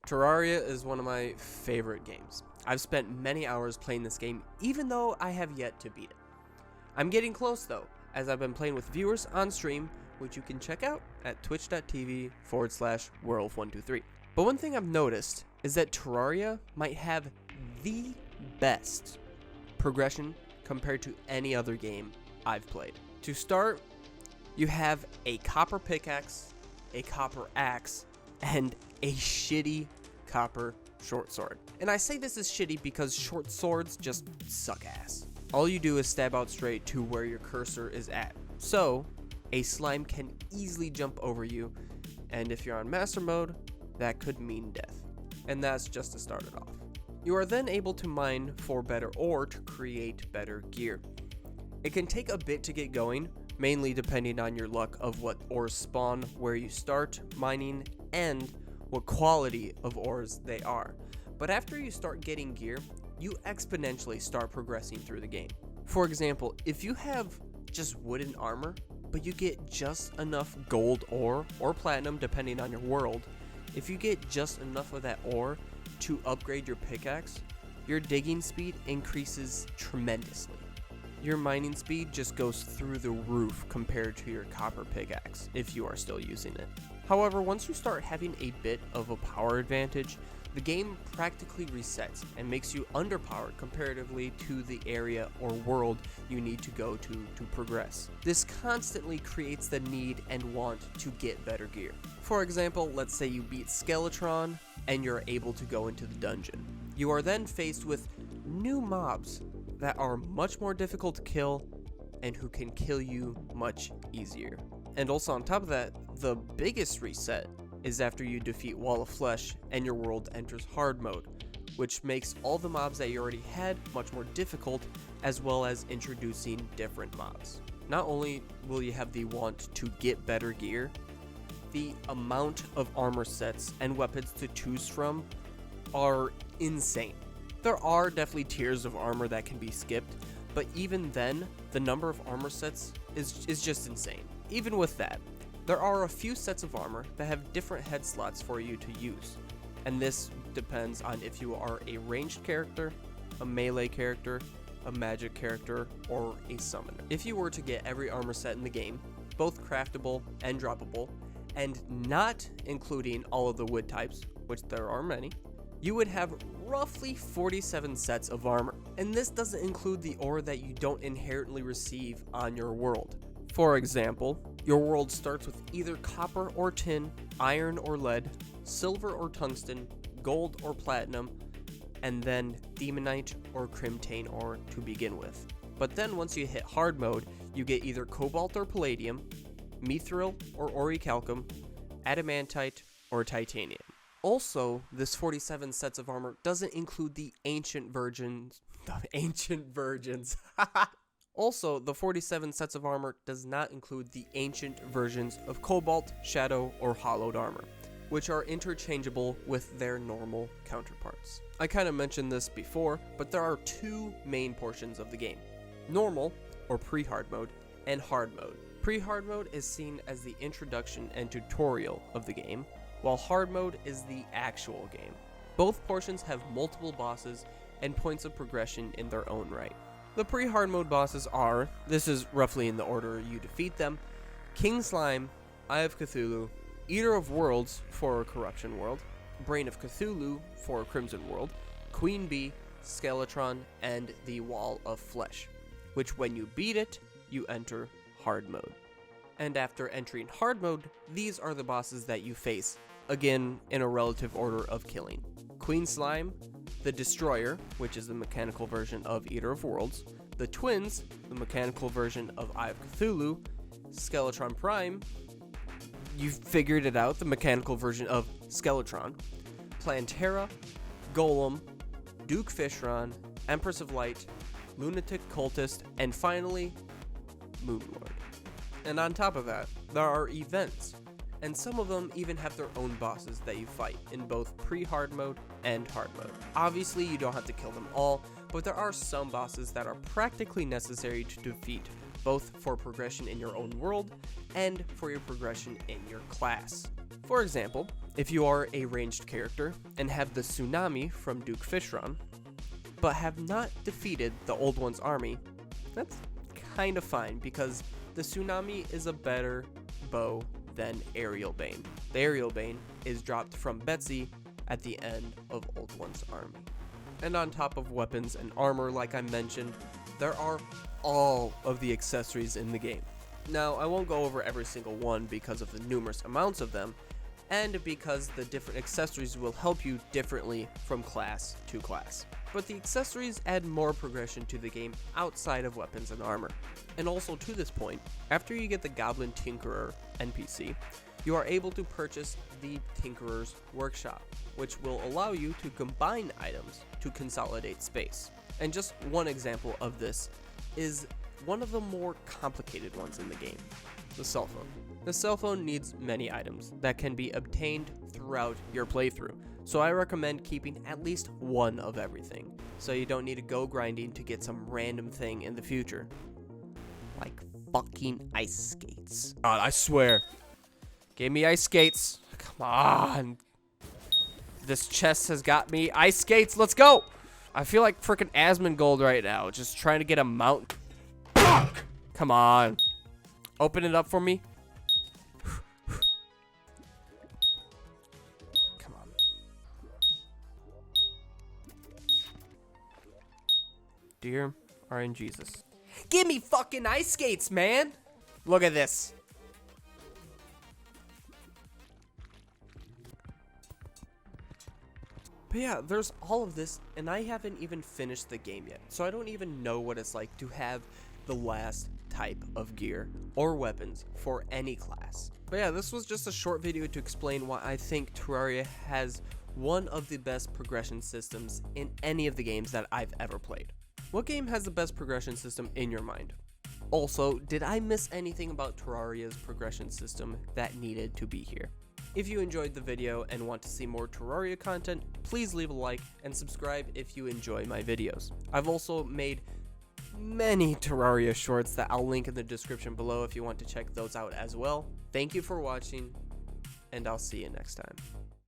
Terraria is one of my favorite games. I've spent many hours playing this game, even though I have yet to beat it. I'm getting close though, as I've been playing with viewers on stream, which you can check out at twitch.tv/werewolf123. But one thing I've noticed is that Terraria might have the best progression compared to any other game I've played. To start, you have a copper pickaxe, a copper axe, and a shitty copper short sword. And I say this is shitty because short swords just suck ass. All you do is stab out straight to where your cursor is at. So, a slime can easily jump over you, and if you're on master mode, that could mean death. And that's just to start it off. You are then able to mine for better ore to create better gear. It can take a bit to get going, mainly depending on your luck of what ores spawn, where you start mining, and what quality of ores they are. But after you start getting gear, you exponentially start progressing through the game. For example, if you have just wooden armor, but you get just enough gold ore or platinum depending on your world, if you get just enough of that ore to upgrade your pickaxe, your digging speed increases tremendously. Your mining speed just goes through the roof compared to your copper pickaxe if you are still using it. However, once you start having a bit of a power advantage, the game practically resets and makes you underpowered comparatively to the area or world you need to go to progress. This constantly creates the need and want to get better gear. For example, let's say you beat Skeletron and you're able to go into the dungeon. You are then faced with new mobs that are much more difficult to kill and who can kill you much easier. And also on top of that, the biggest reset is after you defeat Wall of Flesh and your world enters hard mode, which makes all the mobs that you already had much more difficult, as well as introducing different mobs. Not only will you have the want to get better gear, the amount of armor sets and weapons to choose from are insane. There are definitely tiers of armor that can be skipped, but even then, the number of armor sets is just insane. Even with that, there are a few sets of armor that have different head slots for you to use, and this depends on if you are a ranged character, a melee character, a magic character, or a summoner. If you were to get every armor set in the game, both craftable and droppable, and not including all of the wood types, which there are many, you would have roughly 47 sets of armor, and this doesn't include the ore that you don't inherently receive on your world. For example, your world starts with either copper or tin, iron or lead, silver or tungsten, gold or platinum, and then demonite or crimtane ore to begin with. But then once you hit hard mode, you get either cobalt or palladium, mithril or orichalcum, adamantite or titanium. Also, this 47 sets of armor doesn't include the ancient virgins. Also, the 47 sets of armor does not include the ancient versions of Cobalt, Shadow, or Hollowed armor, which are interchangeable with their normal counterparts. I kind of mentioned this before, but there are two main portions of the game: normal, or pre-hard mode, and hard mode. Pre-hard mode is seen as the introduction and tutorial of the game, while hard mode is the actual game. Both portions have multiple bosses and points of progression in their own right. The pre-hard mode bosses are, this is roughly in the order you defeat them: King Slime, Eye of Cthulhu, Eater of Worlds for a Corruption World, Brain of Cthulhu for a Crimson World, Queen Bee, Skeletron, and the Wall of Flesh, which when you beat it, you enter hard mode. And after entering hard mode, these are the bosses that you face, again in a relative order of killing: Queen Slime, the Destroyer, which is the mechanical version of Eater of Worlds, the Twins, the mechanical version of Eye of Cthulhu, Skeletron Prime, you figured it out, the mechanical version of Skeletron, Plantera, Golem, Duke Fishron, Empress of Light, Lunatic Cultist, and finally, Moonlord. And on top of that, there are events, and some of them even have their own bosses that you fight in both pre-hard mode and hard mode. Obviously, you don't have to kill them all, but there are some bosses that are practically necessary to defeat, both for progression in your own world and for your progression in your class. For example, if you are a ranged character and have the Tsunami from Duke Fishron, but have not defeated the Old One's army, that's kind of fine because the Tsunami is a better bow than Aerial Bane. The Aerial Bane is dropped from Betsy at the end of Old One's army. And on top of weapons and armor, like I mentioned, there are all of the accessories in the game. Now, I won't go over every single one because of the numerous amounts of them, and because the different accessories will help you differently from class to class. But the accessories add more progression to the game outside of weapons and armor. And also to this point, after you get the Goblin Tinkerer NPC, you are able to purchase the Tinkerer's Workshop, which will allow you to combine items to consolidate space. And just one example of this is one of the more complicated ones in the game, the cell phone. The cell phone needs many items that can be obtained throughout your playthrough, so I recommend keeping at least one of everything, so you don't need to go grinding to get some random thing in the future. Like fucking ice skates. God, I swear. Give me ice skates. Come on. This chest has got me. Ice skates, let's go! I feel like freaking Asmongold right now, just trying to get a mount. Fuck! Come on. Open it up for me. Come on. Dear RNGesus. Give me fucking ice skates, man! Look at this. But yeah, there's all of this, and I haven't even finished the game yet, so I don't even know what it's like to have the last type of gear or weapons for any class. But yeah, this was just a short video to explain why I think Terraria has one of the best progression systems in any of the games that I've ever played. What game has the best progression system in your mind? Also, did I miss anything about Terraria's progression system that needed to be here? If you enjoyed the video and want to see more Terraria content, please leave a like and subscribe if you enjoy my videos. I've also made many Terraria shorts that I'll link in the description below if you want to check those out as well. Thank you for watching, and I'll see you next time.